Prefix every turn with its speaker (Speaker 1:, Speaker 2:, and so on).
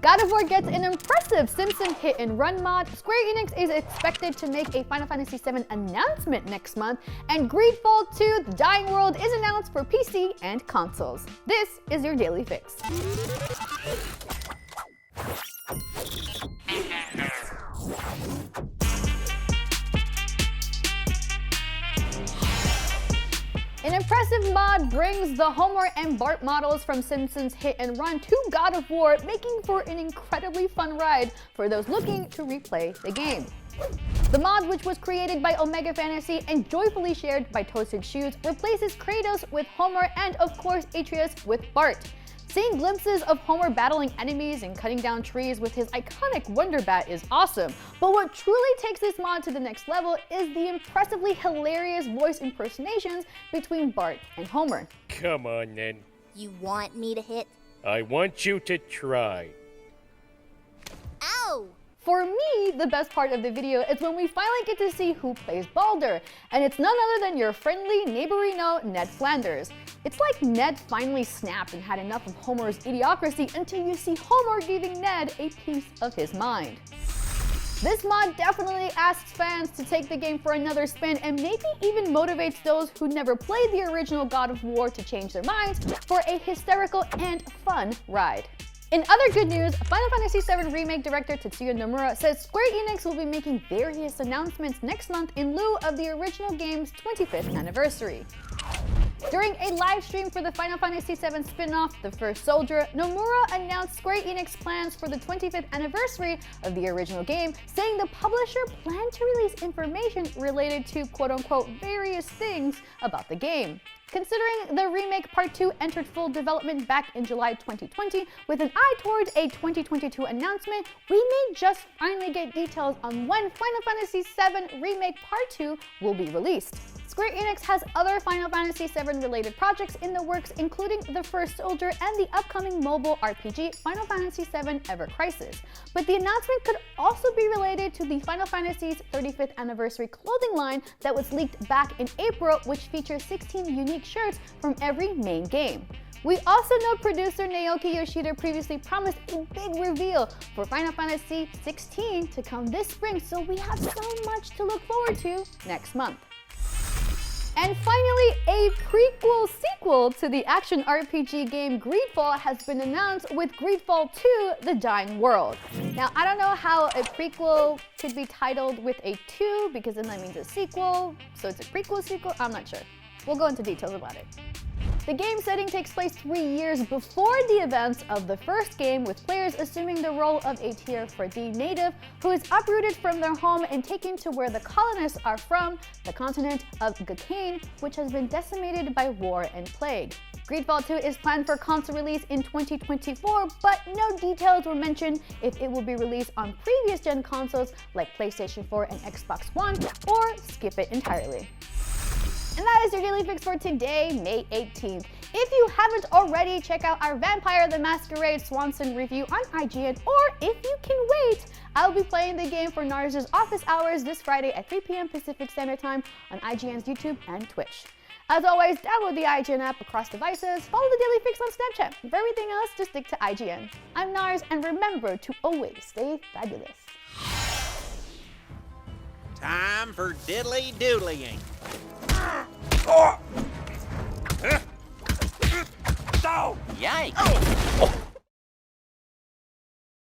Speaker 1: God of War gets an impressive Simpsons hit-and-run mod, Square Enix is expected to make a Final Fantasy VII announcement next month, and GreedFall 2 The Dying World is announced for PC and consoles. This is your Daily Fix. An impressive mod brings the Homer and Bart models from Simpsons Hit and Run to God of War, making for an incredibly fun ride for those looking to replay the game. The mod, which was created by Omega Fantasy and joyfully shared by Toasted Shoes, replaces Kratos with Homer and, of course, Atreus with Bart. Seeing glimpses of Homer battling enemies and cutting down trees with his iconic Wonder Bat is awesome, but what truly takes this mod to the next level is the impressively hilarious voice impersonations between Bart and Homer.
Speaker 2: Come on then.
Speaker 3: You want me to hit?
Speaker 2: I want you to try.
Speaker 3: Ow!
Speaker 1: For me, the best part of the video is when we finally get to see who plays Baldur, and it's none other than your friendly neighborino Ned Flanders. It's like Ned finally snapped and had enough of Homer's idiocracy until you see Homer giving Ned a piece of his mind. This mod definitely asks fans to take the game for another spin and maybe even motivates those who never played the original God of War to change their minds for a hysterical and fun ride. In other good news, Final Fantasy VII Remake director Tetsuya Nomura says Square Enix will be making various announcements next month in lieu of the original game's 25th anniversary. During a live stream for the Final Fantasy VII spin-off, The First Soldier, Nomura announced Square Enix plans for the 25th anniversary of the original game, saying the publisher planned to release information related to quote-unquote various things about the game. Considering the remake Part 2 entered full development back in July 2020, with an eye towards a 2022 announcement, we may just finally get details on when Final Fantasy VII Remake Part 2 will be released. Square Enix has other Final Fantasy VII related projects in the works, including The First Soldier and the upcoming mobile RPG Final Fantasy VII Ever Crisis. But the announcement could also be related to the Final Fantasy's 35th anniversary clothing line that was leaked back in April, which features 16 unique shirts from every main game. We also know producer Naoki Yoshida previously promised a big reveal for Final Fantasy XVI to come this spring, so we have so much to look forward to next month. And finally, a prequel-sequel to the action RPG game GreedFall has been announced with GreedFall 2 The Dying World. Now, I don't know how a prequel could be titled with a 2, because then that means a sequel, so it's a prequel-sequel, I'm not sure. We'll go into details about it. The game setting takes place 3 years before the events of the first game, with players assuming the role of a Tier 4D native who is uprooted from their home and taken to where the colonists are from, the continent of Gakane, which has been decimated by war and plague. GreedFall 2 is planned for console release in 2024, but no details were mentioned if it will be released on previous gen consoles like PlayStation 4 and Xbox One, or skip it entirely. And that is your Daily Fix for today, May 18th. If you haven't already, check out our Vampire the Masquerade Swanson review on IGN, or if you can wait, I'll be playing the game for Narz's office hours this Friday at 3 p.m. Pacific Standard Time on IGN's YouTube and Twitch. As always, download the IGN app across devices, follow the Daily Fix on Snapchat. For everything else, just stick to IGN. I'm Narz, and remember to always stay fabulous.
Speaker 4: Time for diddly doodlying. Yikes!